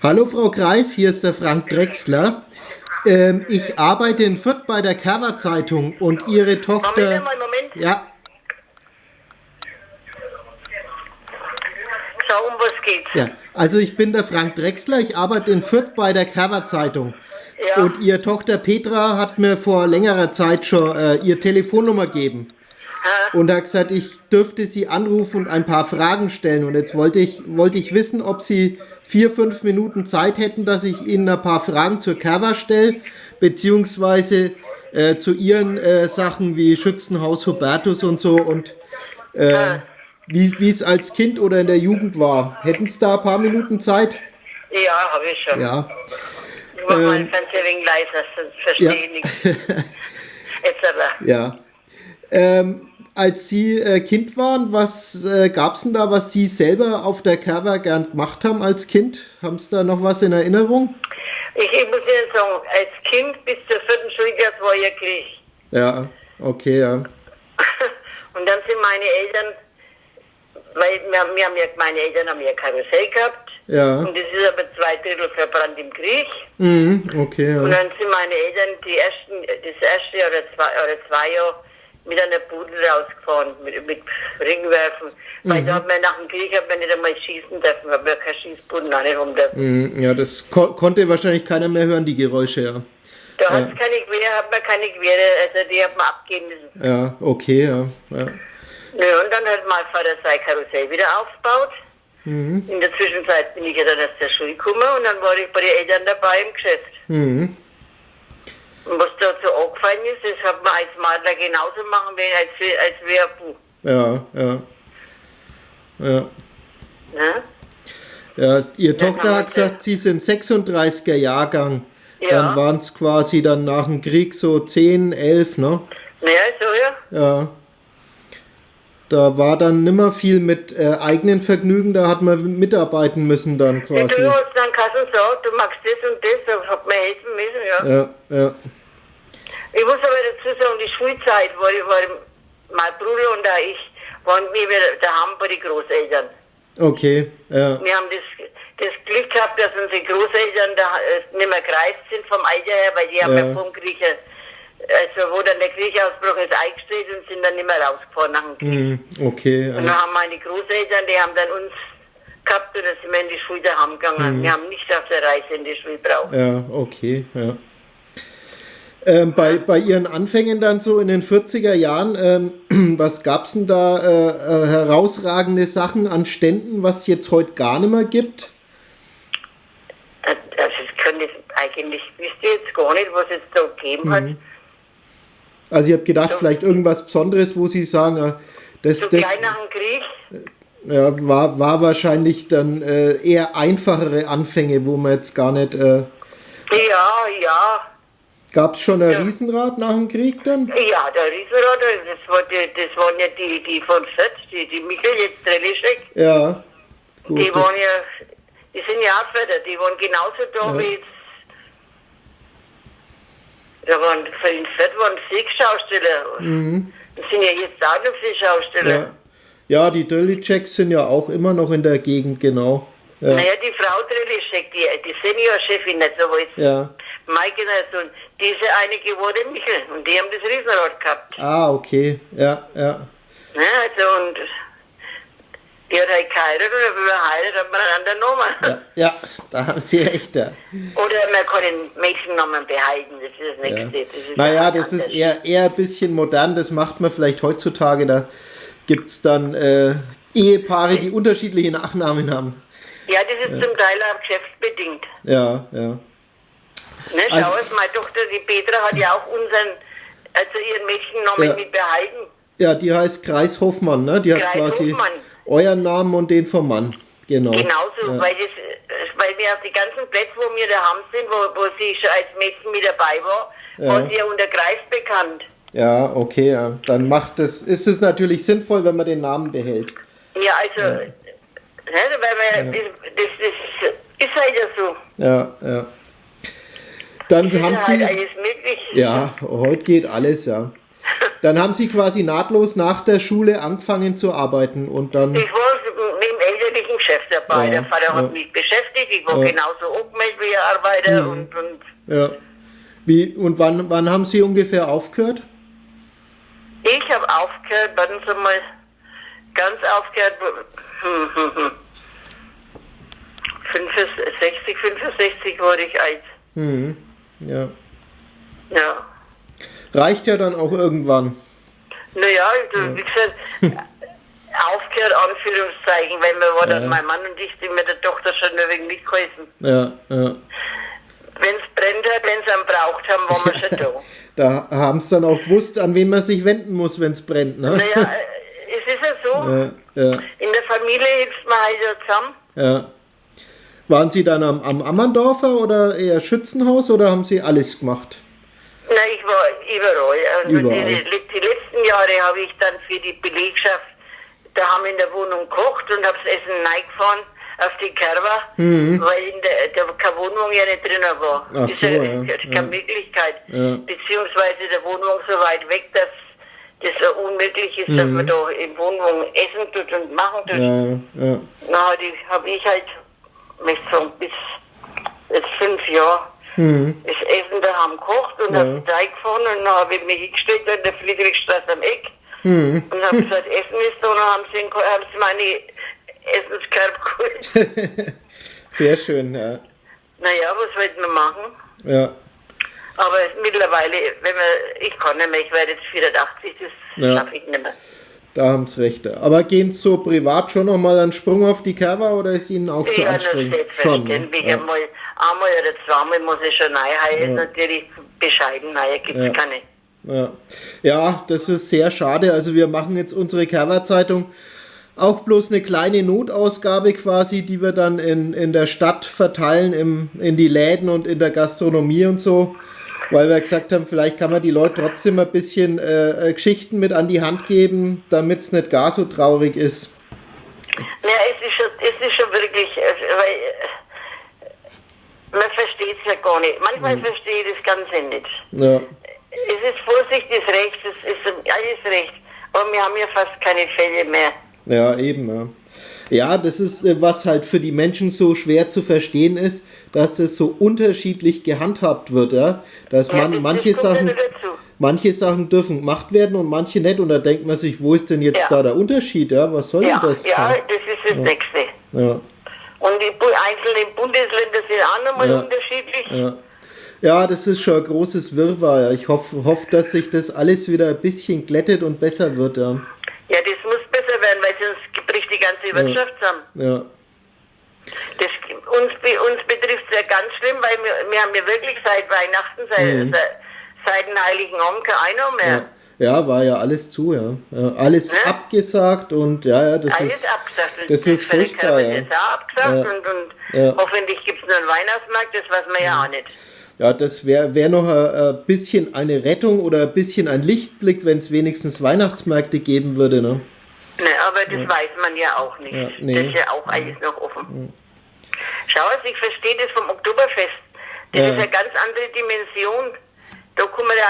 Hallo Frau Kreis, hier ist der Frank Drechsler. Ich arbeite in Fürth bei der Cover Zeitung und Ihre Tochter... Moment. Ja, Schau, um was geht's. ja. Also ich bin der Frank Drechsler, ich arbeite in Fürth bei der Cover Zeitung. Ja. Und Ihre Tochter Petra hat mir vor längerer Zeit schon Ihre Telefonnummer gegeben. Und hat gesagt, ich dürfte Sie anrufen und ein paar Fragen stellen. Und jetzt wollte ich wissen, ob Sie 4-5 Minuten Zeit hätten, dass ich Ihnen ein paar Fragen zur Cover stelle, beziehungsweise zu Ihren Sachen wie Schützenhaus Hubertus und so und wie es als Kind oder in der Jugend war. Hätten Sie da ein paar Minuten Zeit? Ja, habe ich schon. Ja. Ich mach mal den Fernseher ein wenig leiser, sonst verstehe ich nichts. Jetzt aber. Ja. Als Sie Kind waren, was gab es denn da, was Sie selber auf der Cover gern gemacht haben als Kind? Haben Sie da noch was in Erinnerung? Ich muss Ihnen sagen, als Kind bis zur 4. Schulklasse war ich Krieg. Ja, okay, ja. Und dann sind meine Eltern, weil meine Eltern haben ja Karussell gehabt. Ja. Und das ist aber 2/3 verbrannt im Krieg. Mhm, okay, Und ja. dann sind meine Eltern das erste Jahr oder zwei Jahre mit einer Pudel rausgefahren, mit Ringwerfen. Weil da hat man nach dem Krieg hat man nicht einmal schießen dürfen, hat man keine Schießbuden auch nicht rum dürfen. Ja, das konnte wahrscheinlich keiner mehr hören, die Geräusche, ja. Da hat man keine Gewehre, also die hat man abgeben müssen. Ja, okay, ja. Ja, Ja, und dann hat mein Vater sein Karussell wieder aufgebaut. In der Zwischenzeit bin ich ja dann aus der Schule gekommen und dann war ich bei den Eltern dabei im Geschäft. mhm. Und was da so angefallen ist, das hat man als Madler genauso machen wie als Wehrbuch. Ja, ja. Ja. Ne? Ja, Ihre Ja, Tochter hat gesagt, Sie sind 36er Jahrgang. Ja. Dann waren es quasi dann nach dem Krieg so 10, 11, ne? Naja, so ja. Ja. Da war dann nimmer viel mit eigenen Vergnügen, da hat man mitarbeiten müssen dann Ja, quasi. du hast dann Kassen gesagt, du magst das und das, da hat man helfen müssen, ja. Ja, ja. Ich muss aber dazu sagen, die Schulzeit war mein Bruder und auch ich waren wir wieder daheim bei den Großeltern. Okay, ja. Wir haben das Glück gehabt, dass unsere Großeltern da nicht mehr gereist sind vom Alter her, weil die haben ja vom Krieg, also wo dann der Krieg ausbruch ist, eingestellt und sind dann nicht mehr rausgefahren nach dem Krieg. Okay, Und ja. dann haben meine Großeltern, die haben dann uns gehabt und dann sind wir in die Schule daheim gegangen. Wir haben nicht auf der Reise in die Schule gebraucht. Ja, okay, ja. Bei Ihren Anfängen dann so in den 40er Jahren, was gab es denn da herausragende Sachen an Ständen, was es jetzt heute gar nicht mehr gibt? Also ich kann das eigentlich, wisst ihr jetzt gar nicht, was es da gegeben hat. Also ich habe gedacht, So. vielleicht irgendwas Besonderes, wo Sie sagen, das So gleich nach dem Krieg, ja, war wahrscheinlich dann eher einfachere Anfänge, wo man jetzt gar nicht... ja. Gab es schon ein Riesenrad nach dem Krieg dann? Ja, der Riesenrad, das waren ja die von Fürth, die Michael jetzt Trellischek, Ja, gut. die waren ja, die sind ja auch Förder, die waren genauso da wie jetzt, da waren, für den Fürth waren 6 Schausteller, das sind ja jetzt auch noch 4 Schausteller. Ja, die Dölitscheks sind ja auch immer noch in der Gegend, genau. Ja, Naja, die Frau Trellischek, die Seniorchefin, also wo jetzt ja. meine Generation, die ist ja eine geworden Michel und die haben das Riesenrad gehabt. Ah, okay, ja. Ne, also und die hat halt geheiratet und wenn man heiratet, hat man einen anderen Namen. Ja, da haben Sie recht, ja. Oder man kann den Mädchennamen behalten, das ist das Nächste. Ja. Das ist Naja, halt das ist anders. eher ein bisschen modern, das macht man vielleicht heutzutage, da gibt es dann Ehepaare, die unterschiedliche Nachnamen haben. Ja, das ist zum Teil auch geschäftsbedingt. Ja. Ne, schau Also- es, meine Tochter, die Petra, hat ja auch ihren Mädchennamen Ja. mit behalten. Ja, die heißt Kreis Hoffmann, ne? Die hat Kreis quasi Hoffmann. euren Namen und den vom Mann. Genau. Genauso, Ja. weil wir auf die ganzen Plätze, wo wir daheim sind, wo sie schon als Mädchen mit dabei war sie ja unter Kreis bekannt. Ja, okay, ja. Dann ist es natürlich sinnvoll, wenn man den Namen behält. Ja, also, ne, weil das ist halt ja so. Ja. Dann Das haben ist halt Sie, alles möglich. ja, heute geht alles, ja. Dann haben Sie quasi nahtlos nach der Schule angefangen zu arbeiten und dann, Ich war im elterlichen im Geschäft dabei. Der Vater hat mich beschäftigt, ich war genauso angemeldet wie ein Arbeiter und ja. Und wann haben Sie ungefähr aufgehört? Ich habe aufgehört, warten Sie mal, ganz aufgehört, 65 wurde ich alt. Ja. Ja. Reicht ja dann auch irgendwann. Naja, wie gesagt, aufgehört, Anführungszeichen, weil wir war dann, mein Mann und ich, die mit der Tochter schon ein wenig mitgeholfen. Ja. Wenn es brennt hat, wenn sie einen braucht haben, waren wir schon da. Da haben sie dann auch gewusst, an wen man sich wenden muss, wenn es brennt, ne? Naja, es ist ja so, in der Familie hilft man halt ja zusammen. Ja. Waren Sie dann am Ammerndorfer oder eher Schützenhaus oder haben Sie alles gemacht? Nein, ich war überall. Überall. Die letzten Jahre habe ich dann für die Belegschaft daheim in der Wohnung gekocht und habe das Essen reingefahren auf die Kerber, weil in der keine Wohnung ja nicht drin war. Ach so, keine Möglichkeit. Ja. Beziehungsweise der Wohnung so weit weg, dass das so unmöglich ist, dass man da in Wohnung essen tut und machen tut. Ja. Na, habe ich halt, möchte sagen, bis jetzt 5 Jahre das Essen daheim gekocht und habe es reingefahren und dann habe ich mich hingestellt an der Friedrichstraße am Eck und habe gesagt, Essen ist da und dann haben sie meine Essenskorb geholt. Sehr schön, ja. Naja, was wollten wir machen? Ja. Aber mittlerweile, ich kann nicht mehr, ich werde jetzt 84, das schaffe ich nicht mehr. Da haben Sie recht. Aber gehen Sie so privat schon nochmal einen Sprung auf die Kerber oder ist Ihnen auch zu anstrengend? Schon. Einmal oder zweimal muss ich schon reinhalten, natürlich bescheiden, nein, gibt es keine. Ja, das ist sehr schade. Also wir machen jetzt unsere Kerber-Zeitung auch bloß eine kleine Notausgabe quasi, die wir dann in der Stadt verteilen, in die Läden und in der Gastronomie und so. Weil wir gesagt haben, vielleicht kann man die Leute trotzdem ein bisschen Geschichten mit an die Hand geben, damit es nicht gar so traurig ist. Ja, es ist schon wirklich, weil man versteht es ja gar nicht. Manchmal verstehe ich das Ganze nicht. Ja. Es ist Vorsicht ist Recht, es ist alles Recht. Aber wir haben ja fast keine Fälle mehr. Ja, eben, ja. Ja, das ist, was halt für die Menschen so schwer zu verstehen ist, dass das so unterschiedlich gehandhabt wird, ja. Dass manche Sachen dürfen gemacht werden und manche nicht. Und da denkt man sich, wo ist denn jetzt da der Unterschied, ja? Was soll denn das? Ja, das ist das Nächste. Ja. Und die einzelnen Bundesländer sind auch nochmal unterschiedlich. Ja, das ist schon ein großes Wirrwarr. Ja. Ich hoffe, dass sich das alles wieder ein bisschen glättet und besser wird, ja. Ja, das muss besser werden, weil sonst bricht die ganze Wirtschaft zusammen. Ja. Uns betrifft es ja ganz schlimm, weil wir haben ja wirklich seit Weihnachten, seit dem Heiligen Abend keine Einnahmen mehr. Ja, war ja alles zu, ja. Alles abgesagt und das alles ist... abgesagt. Das ist furchtbar, ja. Das ist auch abgesagt und hoffentlich gibt es nur einen Weihnachtsmarkt, das weiß man ja auch nicht. Ja, das wär noch ein bisschen eine Rettung oder ein bisschen ein Lichtblick, wenn es wenigstens Weihnachtsmärkte geben würde, ne? Ne, aber das weiß man ja auch nicht. Ja, nee. Das ist ja auch alles noch offen. Schau, ich verstehe das vom Oktoberfest. Das ist eine ganz andere Dimension. Da kommen ja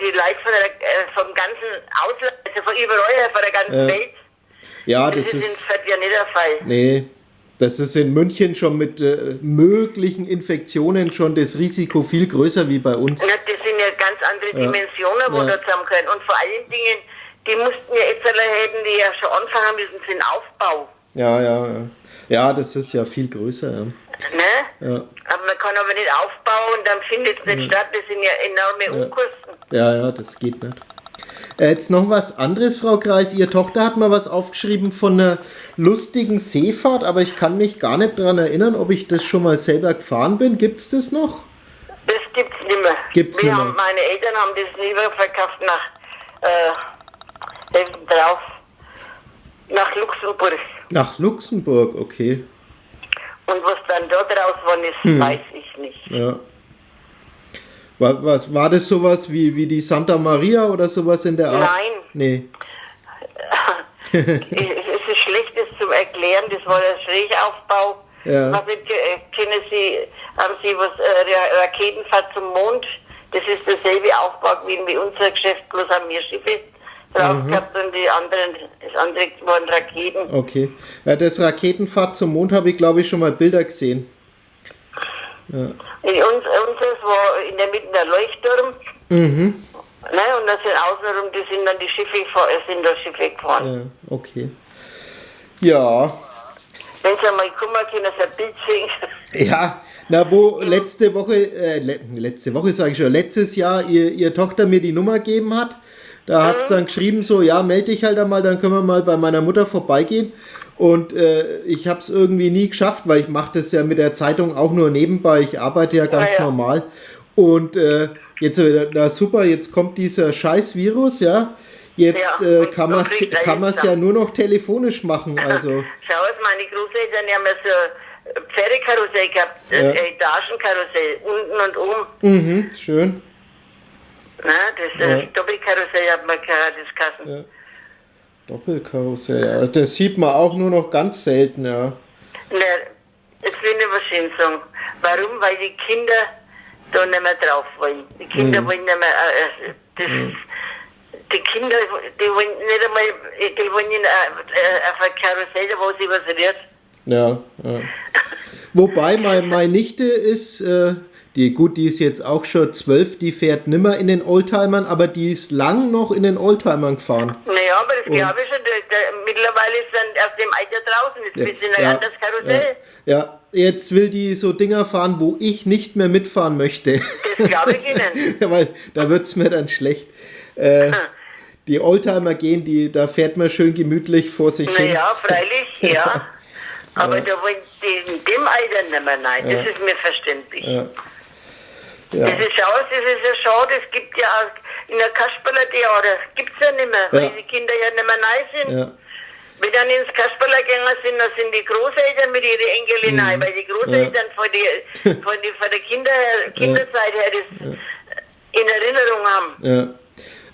die Leute vom ganzen Ausland, also von überall her, von der ganzen Welt. Ja, das ist in Fett ja nicht der Fall. Nee. Das ist in München schon mit möglichen Infektionen schon das Risiko viel größer wie bei uns. Ja, das sind ja ganz andere Dimensionen, wo da zusammen können. Und vor allen Dingen, die mussten ja jetzt hätten die ja schon anfangen müssen für den Aufbau. Ja, das ist ja viel größer. Ja. Ne? Ja. Aber man kann aber nicht aufbauen, dann findet es nicht statt. Das sind ja enorme Unkosten. Ja, das geht nicht. Jetzt noch was anderes, Frau Kreis. Ihre Tochter hat mal was aufgeschrieben von einer lustigen Seefahrt, aber ich kann mich gar nicht daran erinnern, ob ich das schon mal selber gefahren bin. Gibt es das noch? Das gibt's nicht mehr. Meine Eltern haben das nie verkauft nach Luxemburg. Nach Luxemburg, okay. Und was dann da draus geworden ist, weiß ich nicht. Ja. Was war das sowas wie die Santa Maria oder sowas in der Art? Nein. Nee. Es ist schlecht, das zu erklären. Das war der Schrägaufbau. Ja. Haben Sie was, Raketenfahrt zum Mond? Das ist derselbe Aufbau wie unser Geschäft, bloß haben wir Schiffe drauf gehabt und das andere waren Raketen. Okay. Ja, das Raketenfahrt zum Mond habe ich, glaube ich, schon mal Bilder gesehen. Ja. Unseres war in der Mitte der Leuchtturm. Mhm. Ne, und das sind außenrum, die sind dann die Schiffe gefahren. Ja, okay. Ja. Wenn Sie mal kommen können, so ein Bild sehen. Ja, na wo letzte Woche sage ich schon, letztes Jahr ihr Tochter mir die Nummer gegeben hat, da hat es dann geschrieben so, ja, melde dich halt einmal, dann können wir mal bei meiner Mutter vorbeigehen. Und ich habe es irgendwie nie geschafft, weil ich mache das ja mit der Zeitung auch nur nebenbei, ich arbeite ja ganz normal. Und jetzt na super, jetzt kommt dieser scheiß Virus, ja. Jetzt kann man es ja nur noch telefonisch machen. Also. Schau es, meine Großeltern die haben ja so Pferdekarussell gehabt, Etagenkarussell, unten und oben. Mhm, schön. Na, das Doppelkarussell hat man gehabt, das Kassen. Ja. Doppelkarussell, ja. Das sieht man auch nur noch ganz selten, ja. Na, jetzt will ich was schön sagen. Warum? Weil die Kinder da nicht mehr drauf wollen. Die Kinder wollen nicht mehr, die Kinder, die wollen nicht einmal, die wollen auf ein Karussell, wo sie was rührt. Ja. Wobei meine Nichte ist, die ist jetzt auch schon 12, die fährt nimmer in den Oldtimern, aber die ist lang noch in den Oldtimern gefahren. Naja, aber das glaube ich schon, mittlerweile ist dann aus dem Alter draußen, jetzt bist du ein anderes Karussell. Ja, jetzt will die so Dinger fahren, wo ich nicht mehr mitfahren möchte. Das glaube ich Ihnen. Ja, weil da wird es mir dann schlecht. Die Oldtimer gehen, da fährt man schön gemütlich vor sich hin. Naja, freilich, ja. Aber da wollen die in dem Alter nicht mehr, nein, das ist mir verständlich. Ja. Das ist ja schade, es gibt ja auch in der Kasperler-Theater, das gibt es ja nicht mehr, weil die Kinder ja nicht mehr neu sind. Ja. Wenn dann ins Kasperler gegangen sind, dann sind die Großeltern mit ihren Enkelin neu, weil die Großeltern von der Kinderzeit her das in Erinnerung haben. Ja.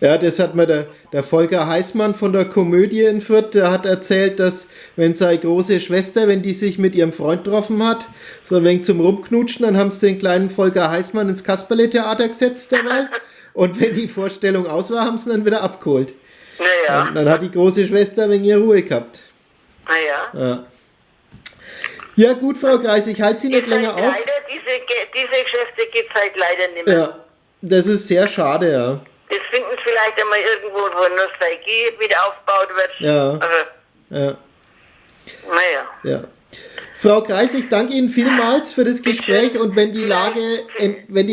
Ja, das hat mir der Volker Heißmann von der Komödie in Fürth, der hat erzählt, dass wenn seine große Schwester, wenn die sich mit ihrem Freund getroffen hat, so ein wenig zum Rumknutschen, dann haben sie den kleinen Volker Heißmann ins Kasperle-Theater gesetzt dabei. Und wenn die Vorstellung aus war, haben sie ihn dann wieder abgeholt. Naja. Dann hat die große Schwester wegen ihr Ruhe gehabt. Naja. Ja gut, Frau Kreis, ich halte Sie nicht länger auf. Leider, diese Geschäfte gibt es halt leider nicht mehr. Ja, das ist sehr schade, ja. Das finden Sie vielleicht einmal irgendwo, wo Nostalgie wieder aufgebaut wird. Ja. Naja. Ja. Frau Kreis, ich danke Ihnen vielmals für das Gespräch und wenn die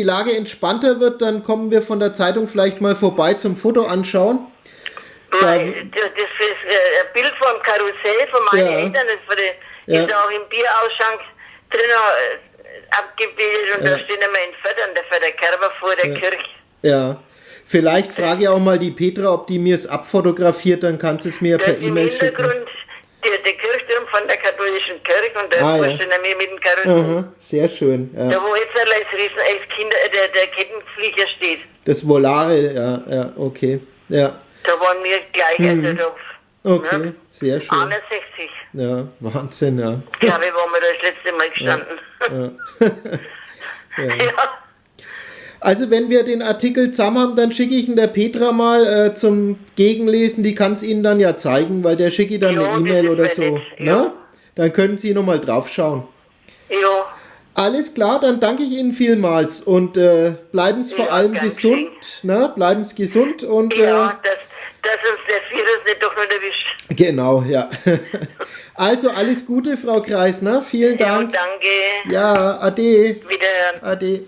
Lage entspannter wird, dann kommen wir von der Zeitung vielleicht mal vorbei zum Foto anschauen. Das Bild vom Karussell von meinen Eltern, das ist auch im Bierausschank drin abgebildet und da stehen immer in Fördern, der Förderkerber vor der Kirche. Ja. Vielleicht frage ich auch mal die Petra, ob die mir es abfotografiert, dann kannst du es mir per E-Mail schicken. Im Hintergrund der Kirchturm von der katholischen Kirche und da stehen wir mit dem Karussell. Sehr schön. Ja. Da wo jetzt der Kettenflieger steht. Das Volare, ja, okay. Ja. Da waren wir gleich drauf. Okay, ne? Sehr schön. 61. Ja, Wahnsinn, ja. Glaube ich, waren wir da das letzte Mal gestanden. Ja. Also wenn wir den Artikel zusammen haben, dann schicke ich ihn der Petra mal zum Gegenlesen. Die kann es Ihnen dann ja zeigen, weil der schicke ich dann eine E-Mail oder so. Na? Dann können Sie nochmal drauf schauen. Ja. Alles klar, dann danke ich Ihnen vielmals und bleiben Sie vor allem gesund. Bleiben Sie gesund und... dass uns der Virus nicht doch nicht erwischt. Genau, ja. Also alles Gute, Frau Kreis, ne? Vielen Dank. Ja, danke. Ja, ade. Wiederhören. Ade.